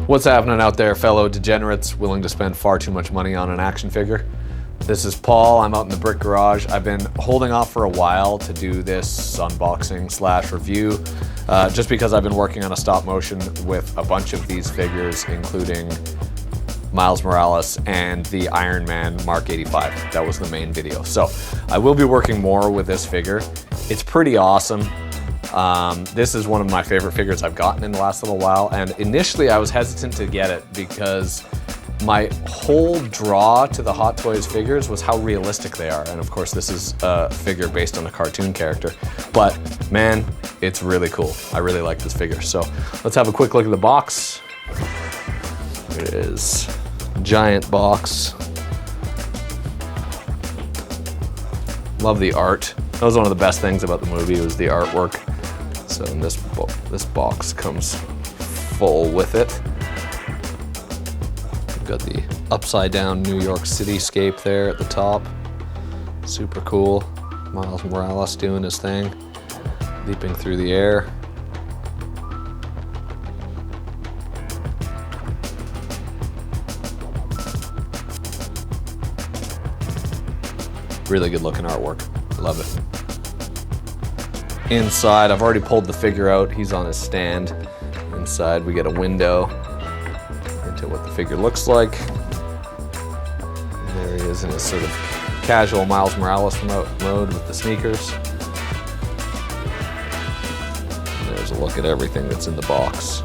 What's happening out there, fellow degenerates willing to spend far too much money on an action figure? This is Paul. I'm out in the brick garage. I've been holding off for a while to do this unboxing slash review, just because I've been working on a stop motion with a bunch of these figures, including Miles Morales and the Iron Man Mark 85. That was the main video. So I will be working more with this figure. It's pretty awesome. This is one of my favorite figures I've gotten in the last little while, and initially I was hesitant to get it because my whole draw to the Hot Toys figures was how realistic they are, and of course this is a figure based on a cartoon character, but man, it's really cool. I really like this figure. So let's have a quick look at the box. Here it is, giant box. Love the art. That was one of the best things about the movie, was the artwork. So this box comes full with it. We've got the upside down New York cityscape there at the top. Super cool. Miles Morales doing his thing, leaping through the air. Really good looking artwork. Love it. Inside, I've already pulled the figure out. He's on his stand. Inside, we get a window into what the figure looks like. There he is in his sort of casual Miles Morales mode with the sneakers. And there's a look at everything that's in the box.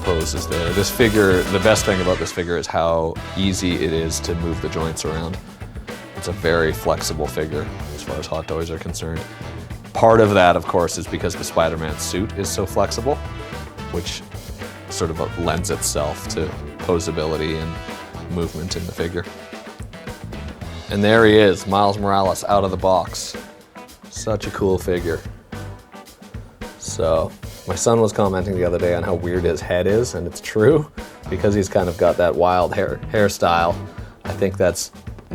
Poses there. This figure, the best thing about this figure is how easy it is to move the joints around. It's a very flexible figure as far as Hot Toys are concerned. Part of that, of course, is because the Spider-Man suit is so flexible, which sort of lends itself to posability and movement in the figure. And there he is, Miles Morales out of the box. Such a cool figure. So, my son was commenting the other day on how weird his head is, and it's true, because he's kind of got that wild hairstyle. I think that's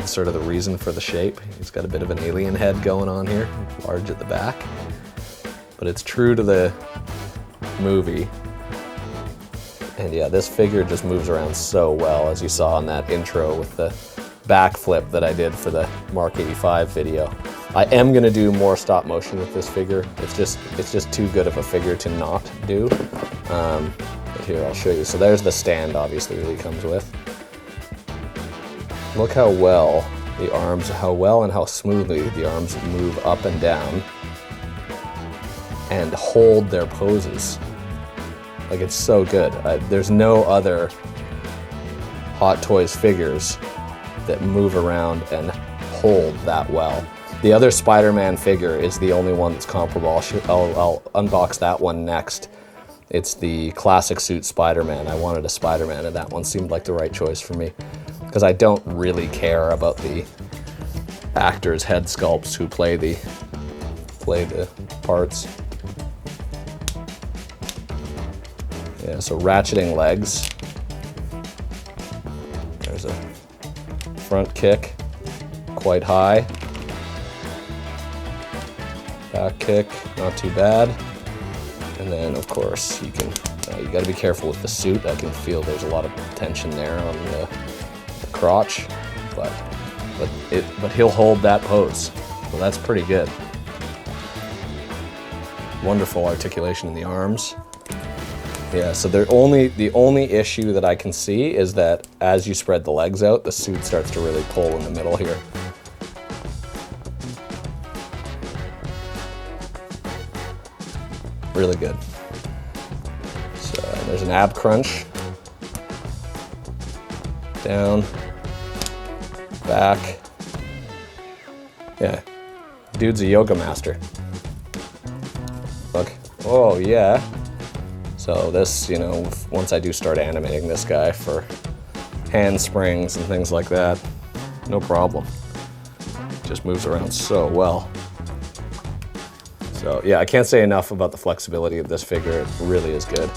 sort of the reason for the shape. He's got a bit of an alien head going on here, large at the back. But it's true to the movie. And yeah, this figure just moves around so well, as you saw in that intro with the backflip that I did for the Mark 85 video. I am going to do more stop motion with this figure. It's just too good of a figure to not do. But here, I'll show you. So there's the stand, obviously, that he comes with. Look how well the arms, and how smoothly the arms move up and down and hold their poses. Like, it's so good. There's no other Hot Toys figures that move around and hold that well. The other Spider-Man figure is the only one that's comparable. I'll unbox that one next. It's the classic suit Spider-Man. I wanted a Spider-Man, and that one seemed like the right choice for me, because I don't really care about the actors' head sculpts who play the parts. Yeah, so ratcheting legs. There's a front kick, quite high. Back kick, not too bad. And then, of course, you got to be careful with the suit. I can feel there's a lot of tension there on the crotch, but he'll hold that pose. So that's pretty good. Wonderful articulation in the arms. Yeah, so the only issue that I can see is that as you spread the legs out, the suit starts to really pull in the middle here. Really good. So there's an ab crunch. Down. Back. Yeah. Dude's a yoga master. Look. Oh, yeah. So this, once I do start animating this guy for handsprings and things like that, no problem. Just moves around so well. So yeah, I can't say enough about the flexibility of this figure. It really is good.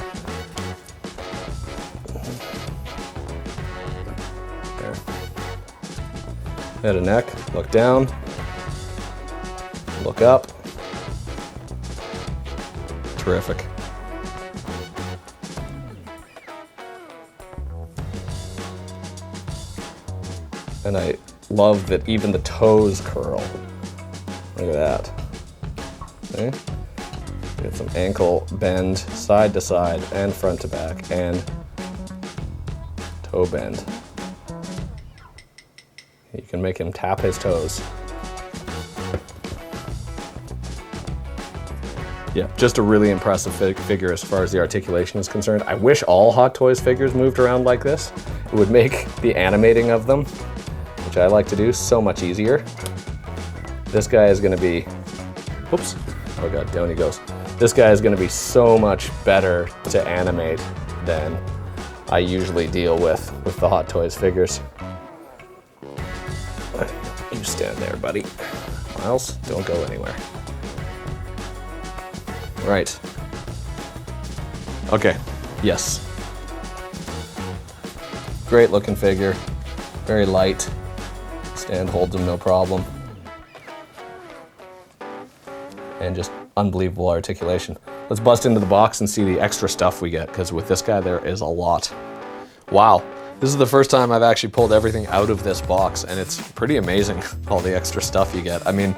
There. Head and neck, look down, look up. Terrific. And I love that even the toes curl. Look at that. Okay. Get some ankle bend side to side and front to back and toe bend. You can make him tap his toes. Yeah, just a really impressive figure as far as the articulation is concerned. I wish all Hot Toys figures moved around like this. It would make the animating of them, which I like to do, so much easier. This guy is gonna be, oops, oh God, down he goes. This guy is gonna be so much better to animate than I usually deal with the Hot Toys figures. You stand there, buddy. Miles, don't go anywhere. Right. Okay, yes. Great looking figure, very light. Stand holds him no problem. And just unbelievable articulation. Let's bust into the box and see the extra stuff we get, because with this guy there is a lot. Wow, this is the first time I've actually pulled everything out of this box, and it's pretty amazing all the extra stuff you get. I mean,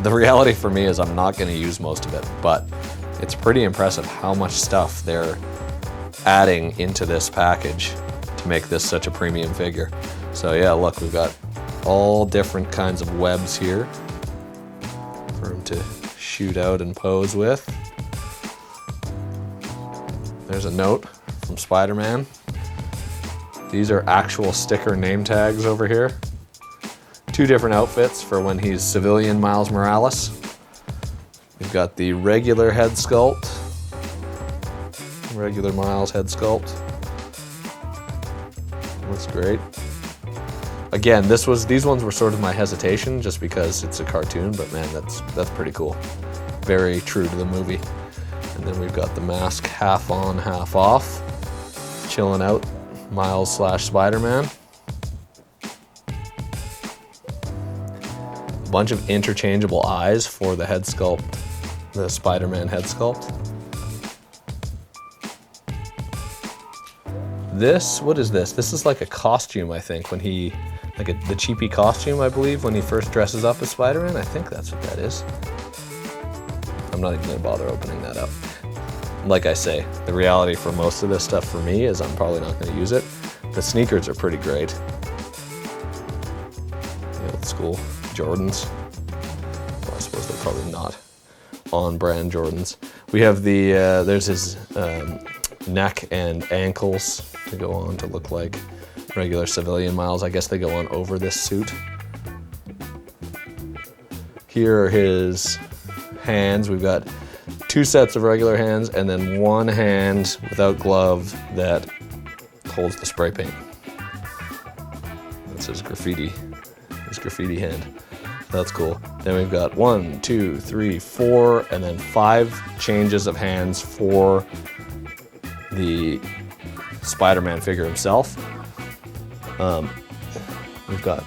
the reality for me is I'm not going to use most of it, but it's pretty impressive how much stuff they're adding into this package to make this such a premium figure. So yeah, look, we've got all different kinds of webs here for him to shoot out and pose with. There's a note from Spider-Man. These are actual sticker name tags over here. 2 different outfits for when he's civilian Miles Morales. We've got the regular head sculpt, regular Miles head sculpt. Looks great. Again, these ones were sort of my hesitation just because it's a cartoon, but man, that's pretty cool. Very true to the movie. And then we've got the mask half on, half off, chilling out, Miles / Spider-Man. A bunch of interchangeable eyes for the head sculpt, the Spider-Man head sculpt. This, what is this? This is like a costume, I think, when he, like the cheapy costume, I believe, when he first dresses up as Spider-Man. I think that's what that is. I'm not even gonna bother opening that up. Like I say, the reality for most of this stuff for me is I'm probably not gonna use it. The sneakers are pretty great. The old school Jordans. Well, I suppose they're probably not on-brand Jordans. We have the, there's his neck and ankles to go on to look like regular civilian Miles. I guess they go on over this suit. Here are his hands. We've got 2 sets of regular hands and then 1 hand without glove that holds the spray paint. That's his graffiti hand. That's cool. Then we've got 1, 2, 3, 4, and then 5 changes of hands for the Spider-Man figure himself. We've got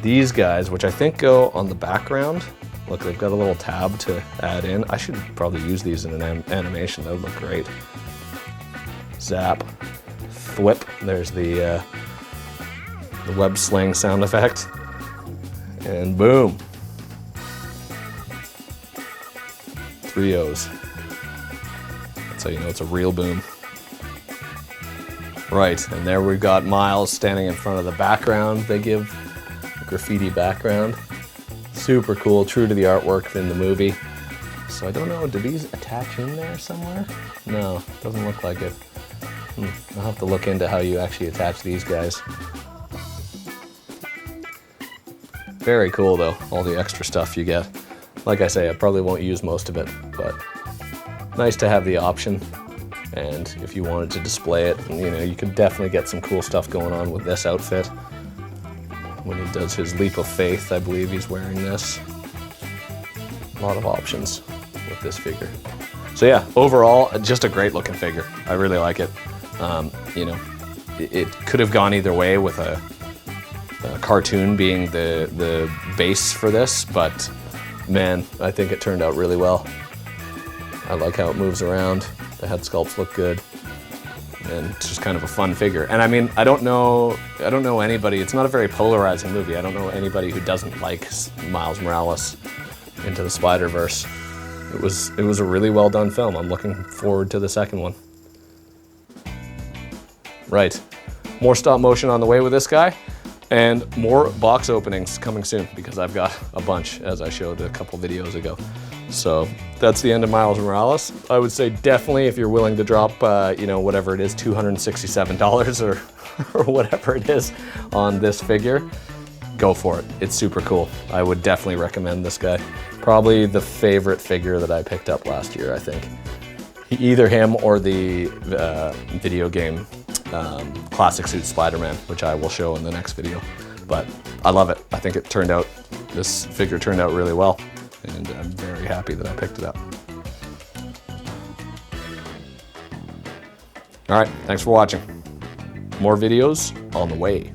these guys, which I think go on the background. Look, they've got a little tab to add in. I should probably use these in an animation. That would look great. Zap, thwip. There's the web sling sound effect. And boom. 3 O's. That's how you know it's a real boom. Right, and there we've got Miles standing in front of the background. They give a graffiti background. Super cool, true to the artwork in the movie. So I don't know, do these attach in there somewhere? No, doesn't look like it. I'll have to look into how you actually attach these guys. Very cool though, all the extra stuff you get. Like I say, I probably won't use most of it, but nice to have the option. And if you wanted to display it, you know, you could definitely get some cool stuff going on with this outfit. When he does his leap of faith, I believe he's wearing this. A lot of options with this figure. So yeah, overall, just a great looking figure. I really like it. You know, it could have gone either way with a cartoon being the base for this, but man, I think it turned out really well. I like how it moves around. The head sculpts look good, and it's just kind of a fun figure. And I mean, I don't know anybody. It's not a very polarizing movie. I don't know anybody who doesn't like Miles Morales into the Spider-Verse. It was a really well done film. I'm looking forward to the second one. Right, more stop motion on the way with this guy, and more box openings coming soon because I've got a bunch, as I showed a couple videos ago. So that's the end of Miles Morales. I would say definitely if you're willing to drop, you know, whatever it is, $267 or whatever it is on this figure, go for it. It's super cool. I would definitely recommend this guy. Probably the favorite figure that I picked up last year, I think. Either him or the video game Classic Suit Spider-Man, which I will show in the next video. But I love it. I think this figure turned out really well, and I'm very happy that I picked it up. All right, thanks for watching. More videos on the way.